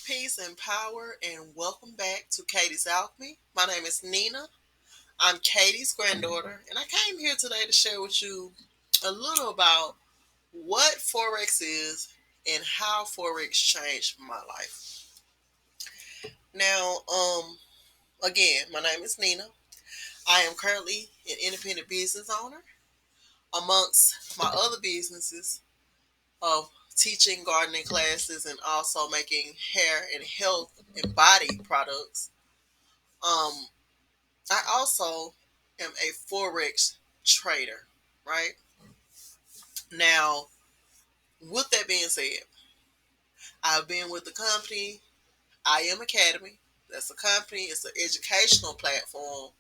peace, and power, and welcome back to ktsalchmy. My name is Nina. I'm Katie's granddaughter, and I came here today to share with you a little about what Forex is and how Forex changed my life. Now, again, my name is Nina. I am currently an independent business owner. Amongst my other businesses of teaching gardening classes and also making hair and health and body products. Um, I also am a Forex trader, right? Now, with that being said, I've been with the company, I Am Academy. That's a company, it's an educational platform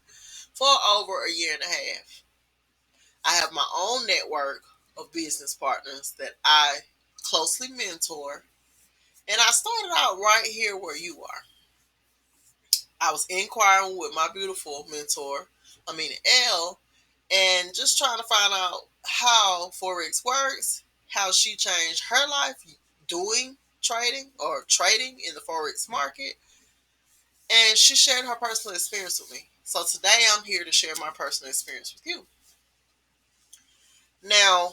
for over a year and a half. I have my own network of business partners that I closely mentor. And I started out right here where you are. I was inquiring with my beautiful mentor, Elle, and just trying to find out how Forex works, how she changed her life doing trading or trading in the Forex market, and she shared her personal experience with me. So today I'm here to share my personal experience with you. Now,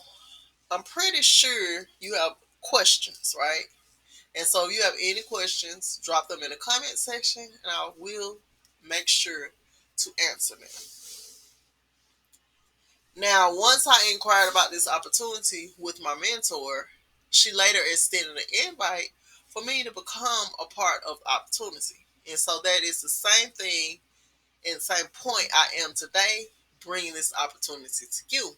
I'm pretty sure you have questions, right? And so if you have any questions, drop them in the comment section and I will make sure to answer them. Now, once I inquired about this opportunity with my mentor, she later extended an invite for me to become a part of the opportunity. And so that is the same thing and same point I am today, bringing this opportunity to you.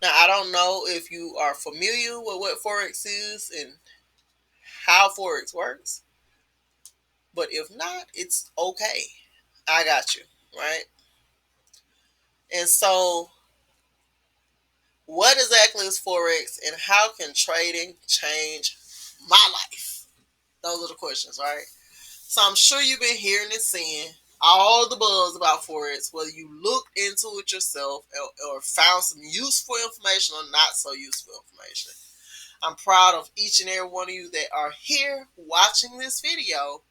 Now, I don't know if you are familiar with what Forex is and how Forex works, but if not, it's okay. I got you, right? And so, what exactly is Forex and how can trading change my life? Those are the questions, right? So, I'm sure you've been hearing and seeing all the buzz about Forex, whether you looked into it yourself or found some useful information or not so useful information. I'm proud of each and every one of you that are here watching this video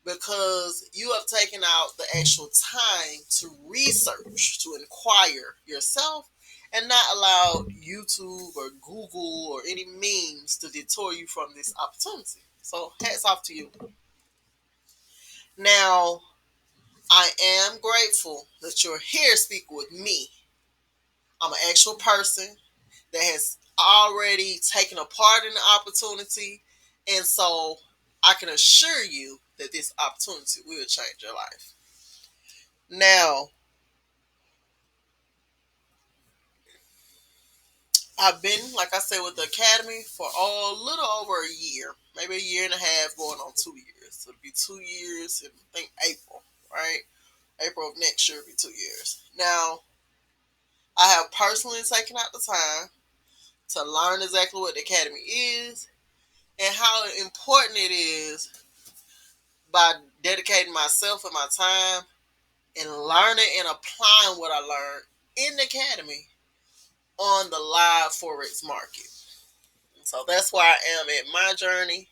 because you have taken out the actual time to research, to inquire yourself, and not allowed YouTube or Google or any means to detour you from this opportunity. So, hats off to you. Now, I am grateful that you're here speaking with me. I'm an actual person that has already taken a part in the opportunity, and so I can assure you that this opportunity will change your life. Now, I've been, like I said, with the academy for a little over a year, maybe a year and a half, going on 2 years. So it'll be 2 years in I think April, right? April of next year will be 2 years. Now, I have personally taken out the time to learn exactly what the academy is and how important it is by dedicating myself and my time and learning and applying what I learned in the academy on the live Forex market. So that's where I am at my journey.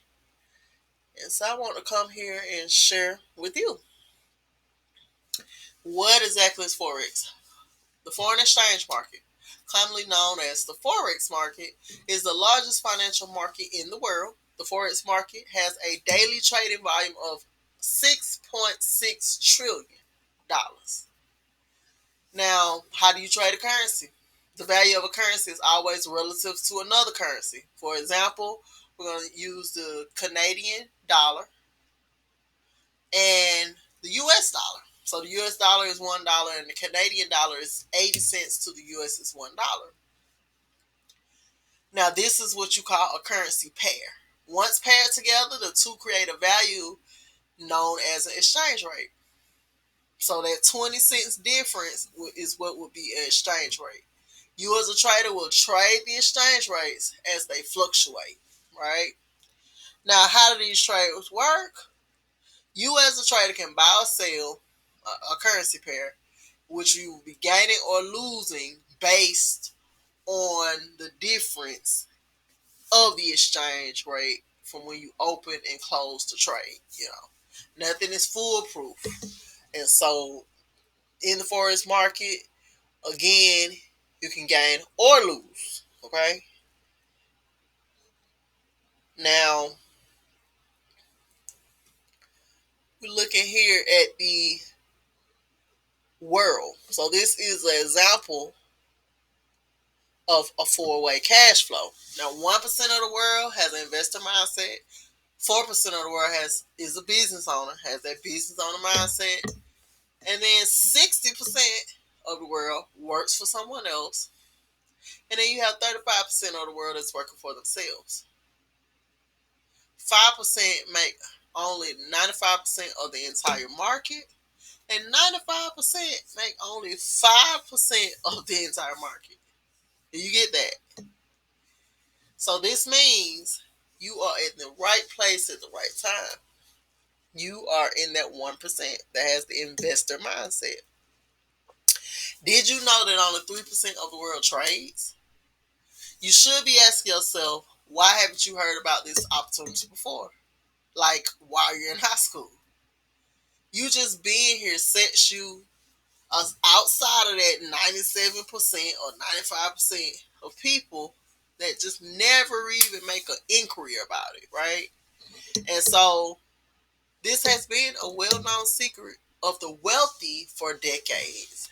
And so I want to come here and share with you. What exactly is Forex? The foreign exchange market, commonly known as the Forex market, is the largest financial market in the world. The Forex market has a daily trading volume of $6.6 trillion. Now, how do you trade a currency? The value of a currency is always relative to another currency. For example, we're going to use the Canadian dollar and the US dollar. So the US dollar is $1 and the Canadian dollar is 80 cents to the US is $1. Now this is what you call a currency pair. Once paired together, the two create a value known as an exchange rate. So that 20 cents difference is what would be an exchange rate. You as a trader will trade the exchange rates as they fluctuate, right? Now, how do these trades work? You as a trader can buy or sell a currency pair, which you will be gaining or losing based on the difference of the exchange rate from when you open and close the trade. Nothing is foolproof. And so in the forex market, again, you can gain or lose. Okay. Now we're looking here at the world. So this is an example of a four-way cash flow. Now 1% of the world has an investor mindset. 4% of the world is a business owner, has that business owner mindset. And then 60% of the world works for someone else. And then you have 35% of the world that's working for themselves. 5% make only 95% of the entire market. And 95% make only 5% of the entire market. Do you get that? So this means you are in the right place at the right time. You are in that 1% that has the investor mindset. Did you know that only 3% of the world trades? You should be asking yourself, why haven't you heard about this opportunity before? Like while you're in high school. You just being here sets you outside of that 97% or 95% of people that just never even make an inquiry about it, right? And so this has been a well-known secret of the wealthy for decades.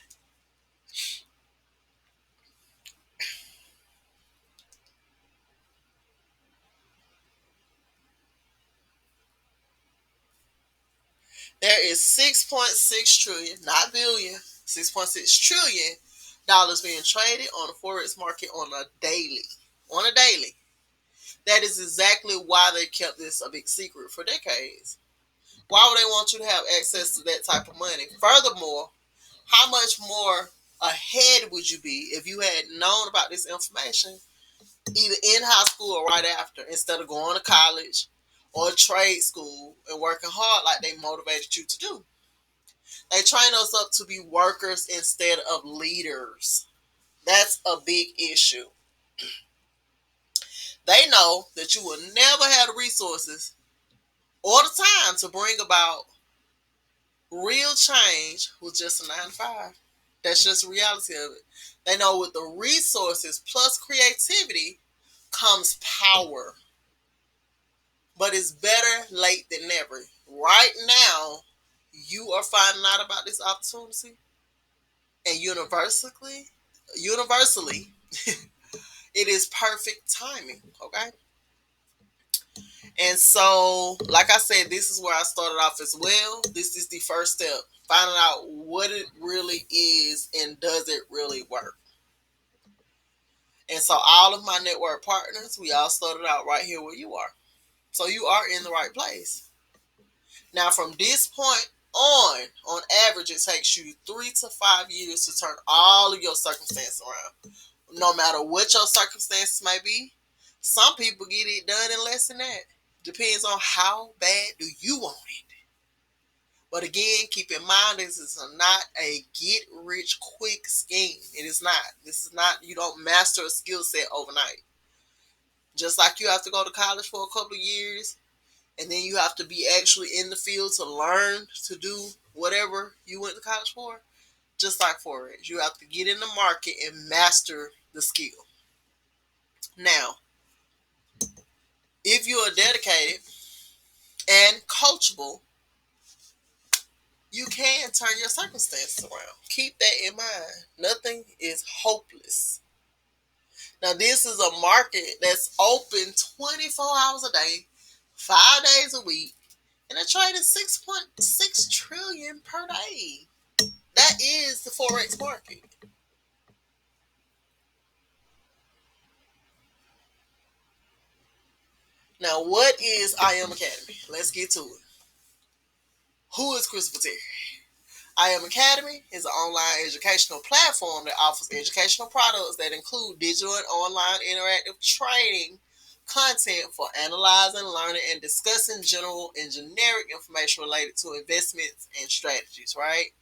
There is 6.6 trillion, not billion, 6.6 trillion dollars being traded on the forex market on a daily. On a daily. That is exactly why they kept this a big secret for decades. Why would they want you to have access to that type of money? Furthermore, how much more ahead would you be if you had known about this information either in high school or right after, instead of going to college or trade school and working hard like they motivated you to do? They train us up to be workers instead of leaders. That's a big issue. They know that you will never have the resources or the time to bring about real change with just a 9 to 5. That's just the reality of it. They know with the resources plus creativity comes power. But it's better late than never. Right now, you are finding out about this opportunity, and universally, it is perfect timing. Okay. And so, like I said, this is where I started off as well. This is the first step. Finding out what it really is and does it really work. And so all of my network partners, we all started out right here where you are. So you are in the right place. Now from this point on average, it takes you 3 to 5 years to turn all of your circumstances around. No matter what your circumstances may be, some people get it done in less than that. Depends on how bad do you want it. But again, keep in mind, this is not a get rich quick scheme. It is not. This is not, you don't master a skill set overnight. Just like you have to go to college for a couple of years, and then you have to be actually in the field to learn to do whatever you went to college for. Just like Forex, you have to get in the market and master the skill. Now, if you are dedicated and coachable, you can turn your circumstances around. Keep that in mind. Nothing is hopeless. Now, this is a market that's open 24 hours a day, 5 days a week, and they're trading 6.6 trillion per day. That is the Forex market. Now, what is I Am Academy? Let's get to it. Who is Christopher Terry? I Am Academy is an online educational platform that offers educational products that include digital and online interactive training content for analyzing, learning, and discussing general and generic information related to investments and strategies, right?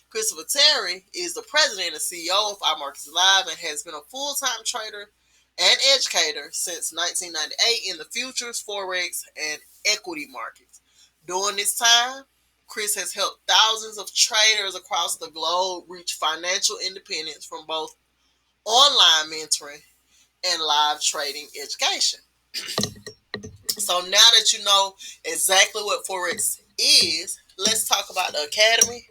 Christopher Terry is the president and CEO of iMarkets Live and has been a full-time trader and educator since 1998 in the futures, Forex, and equity markets. During this time, Chris has helped thousands of traders across the globe reach financial independence from both online mentoring and live trading education. So now that you know exactly what Forex is, let's talk about the Academy.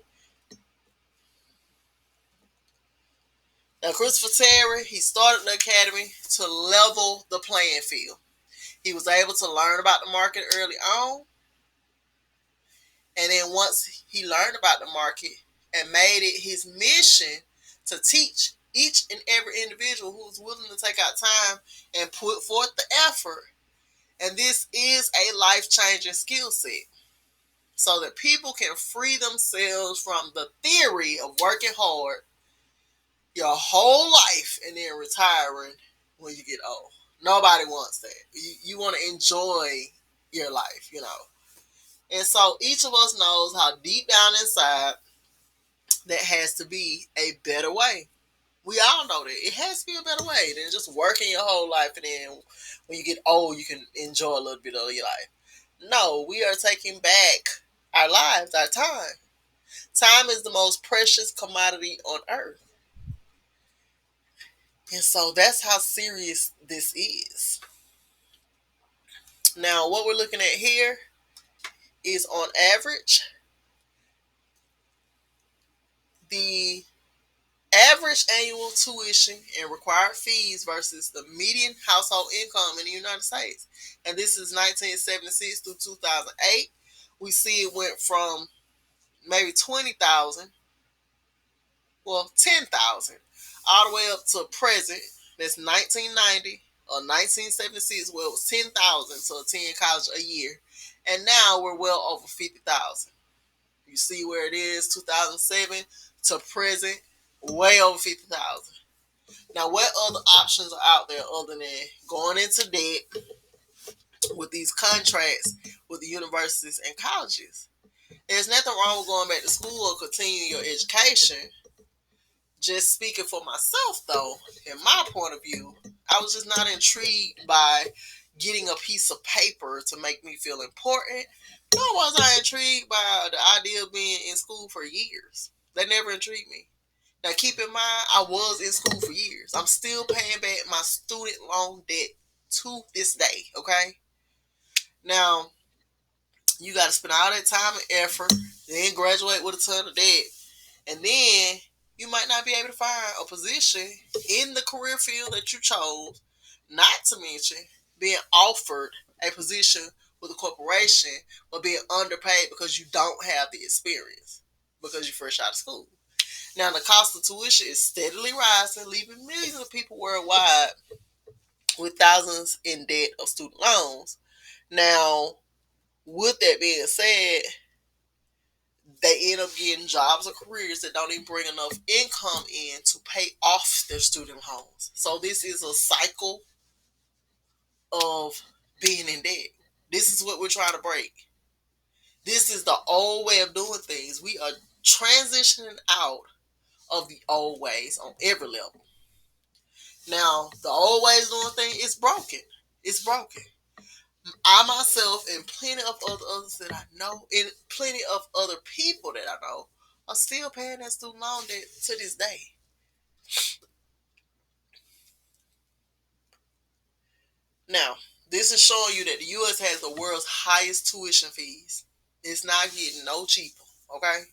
Now, Christopher Terry, he started the Academy to level the playing field. He was able to learn about the market early on, and then once he learned about the market and made it his mission to teach each and every individual who's willing to take out time and put forth the effort. And this is a life-changing skill set so that people can free themselves from the theory of working hard your whole life and then retiring when you get old. Nobody wants that. You want to enjoy your life. And so each of us knows how deep down inside that has to be a better way. We all know that. It has to be a better way than just working your whole life and then when you get old you can enjoy a little bit of your life. No, we are taking back our lives, our time. Time is the most precious commodity on earth. And so that's how serious this is. Now, what we're looking at here is on average, the average annual tuition and required fees versus the median household income in the United States. And this is 1976 through 2008. We see it went from maybe 20,000, well, 10,000, all the way up to present. That's 1990 or 1976, where it was 10,000 to attend college a year. And now we're well over 50,000. You see where it is, 2007 to present, way over 50,000. Now, what other options are out there other than going into debt with these contracts with the universities and colleges? There's nothing wrong with going back to school or continuing your education. Just speaking for myself, though, in my point of view, I was just not intrigued by getting a piece of paper to make me feel important. Nor was I intrigued by the idea of being in school for years. That never intrigued me. Now, keep in mind, I was in school for years. I'm still paying back my student loan debt to this day, okay? Now, you got to spend all that time and effort, then graduate with a ton of debt, and then you might not be able to find a position in the career field that you chose, not to mention being offered a position with a corporation, but being underpaid because you don't have the experience because you're fresh out of school. Now, the cost of tuition is steadily rising, leaving millions of people worldwide with thousands in debt of student loans. Now, with that being said, they end up getting jobs or careers that don't even bring enough income in to pay off their student loans. So this is a cycle of being in debt. This is what we're trying to break. This is the old way of doing things. We are transitioning out of the old ways on every level. Now, the old ways of doing things is broken. It's broken. I myself and plenty of others that I know, and plenty of other people that I know, are still paying that student loan debt to this day. Now, this is showing you that the U.S. has the world's highest tuition fees. It's not getting no cheaper, okay?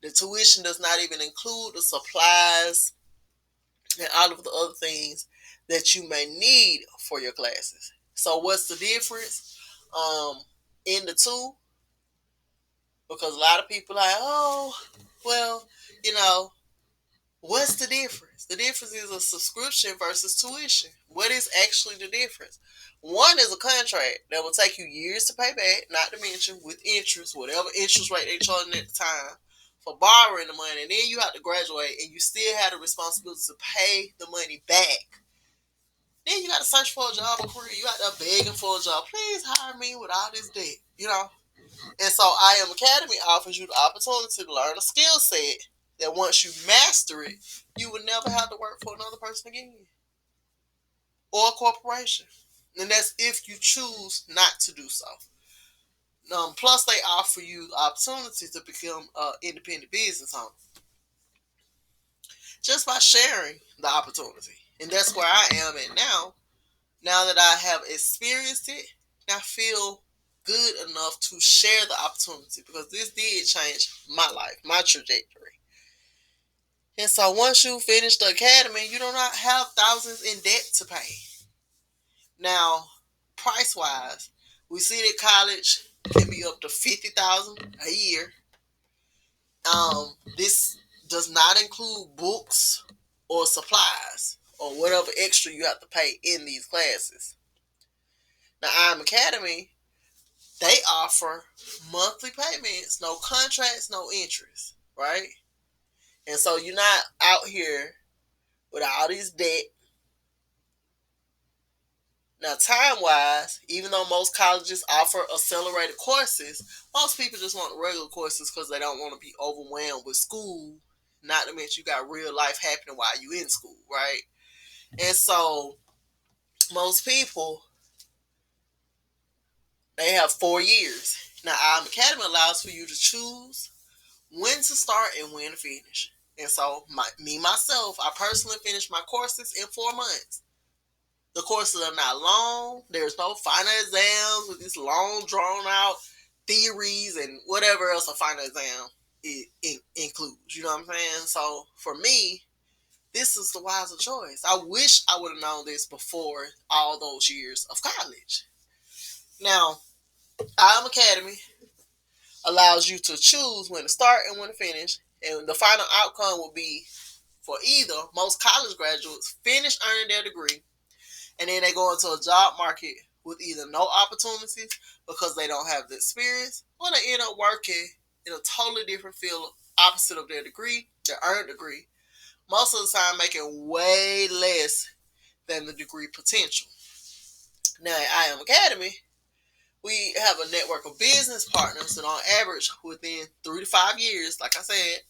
The tuition does not even include the supplies and all of the other things that you may need for your classes. So what's the difference in the two? Because a lot of people are like, oh, well, you know, what's the difference? The difference is a subscription versus tuition. What is actually the difference? One is a contract that will take you years to pay back, not to mention with interest, whatever interest rate they're charging at the time, for borrowing the money. And then you have to graduate and you still have the responsibility to pay the money back. Then you got to search for a job or career. You got to begging for a job. Please hire me with all this debt, And so I Am Academy offers you the opportunity to learn a skill set that once you master it, you would never have to work for another person again or a corporation. And that's if you choose not to do so. Plus, they offer you opportunities to become an independent business owner just by sharing the opportunity. And that's where I am at now. Now that I have experienced it, I feel good enough to share the opportunity because this did change my life, my trajectory. And so once you finish the academy, you do not have thousands in debt to pay. Now, price wise, we see that college can be up to $50,000 a year. This does not include books or supplies or whatever extra you have to pay in these classes. Now, IM Academy, they offer monthly payments, no contracts, no interest, right? And so you're not out here with all these debt. Now, time wise, even though most colleges offer accelerated courses, most people just want regular courses because they don't want to be overwhelmed with school. Not to mention you got real life happening while you in school, right? And so most people, they have 4 years. Now, our academy allows for you to choose when to start and when to finish. And so myself, I personally finished my courses in 4 months. The courses are not long. There's no final exams with these long, drawn out theories and whatever else a final exam includes. You know what I'm saying? So for me, this is the wiser choice. I wish I would have known this before all those years of college. Now, IM Academy allows you to choose when to start and when to finish. And the final outcome will be for either most college graduates finish earning their degree and then they go into a job market with either no opportunities because they don't have the experience, or they end up working in a totally different field opposite of their degree, their earned degree, most of the time making way less than the degree potential. Now at IM Academy, we have a network of business partners that on average within 3 to 5 years, like I said,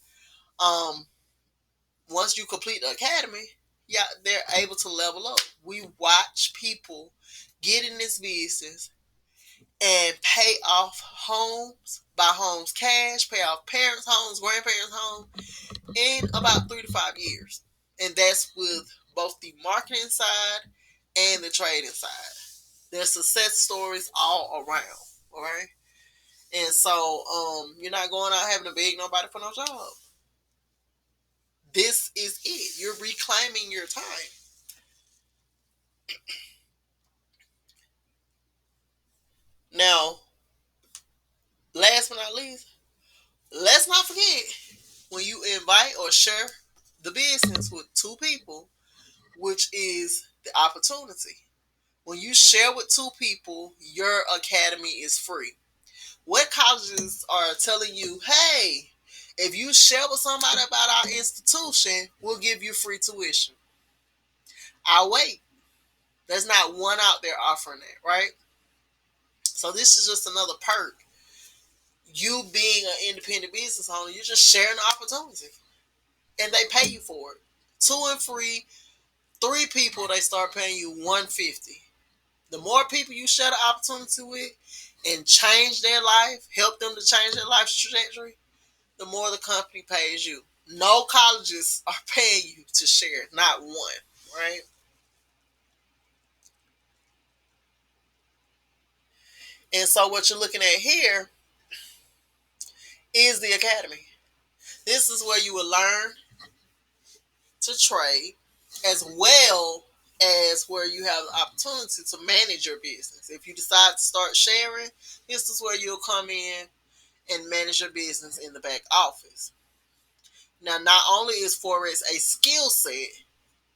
once you complete the academy, yeah, they're able to level up. We watch people get in this business and pay off homes, buy homes cash, pay off parents' homes, grandparents' homes in about 3 to 5 years. And that's with both the marketing side and the trading side. There's success stories all around. All right. And so you're not going out having to beg nobody for no job. This is it. You're reclaiming your time. Now, last but not least, let's not forget when you invite or share the business with two people, which is the opportunity. When you share with two people, your academy is free. What colleges are telling you, hey, if you share with somebody about our institution, we'll give you free tuition. I'll wait. There's not one out there offering that, right? So this is just another perk. You being an independent business owner, you're just sharing the opportunity. And they pay you for it. Two and free, three people, they start paying you $150. The more people you share the opportunity with and change their life, help them to change their life trajectory, the more the company pays you. No colleges are paying you to share, not one, right? And so what you're looking at here is the academy. This is where you will learn to trade as well as where you have the opportunity to manage your business. If you decide to start sharing, this is where you'll come in and manage your business in the back office. Now, not only is Forex a skill set,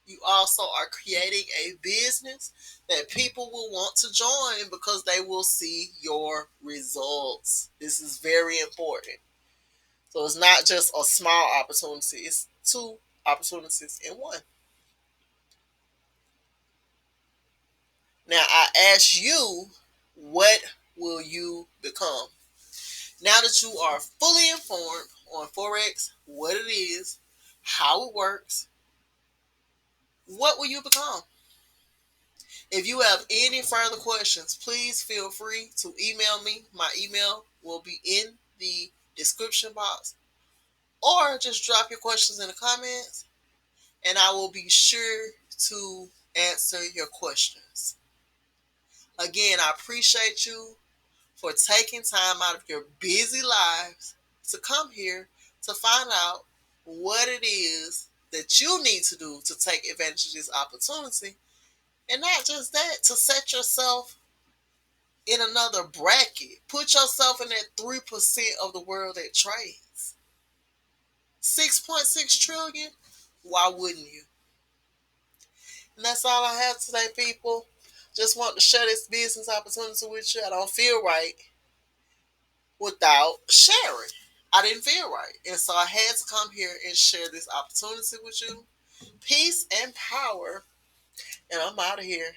you also are creating a business that people will want to join because they will see your results. This is very important. So it's not just a small opportunity, it's two opportunities in one. Now, I ask you, what will you become? Now that you are fully informed on Forex, what it is, how it works, what will you become? If you have any further questions, please feel free to email me. My email will be in the description box, or just drop your questions in the comments and I will be sure to answer your questions. Again, I appreciate you for taking time out of your busy lives to come here to find out what it is that you need to do to take advantage of this opportunity. And not just that, to set yourself in another bracket. Put yourself in that 3% of the world that trades. 6.6 trillion? Why wouldn't you? And that's all I have today, people. Just want to share this business opportunity with you. I don't feel right without sharing. I didn't feel right. And so I had to come here and share this opportunity with you. Peace and power. And I'm out of here.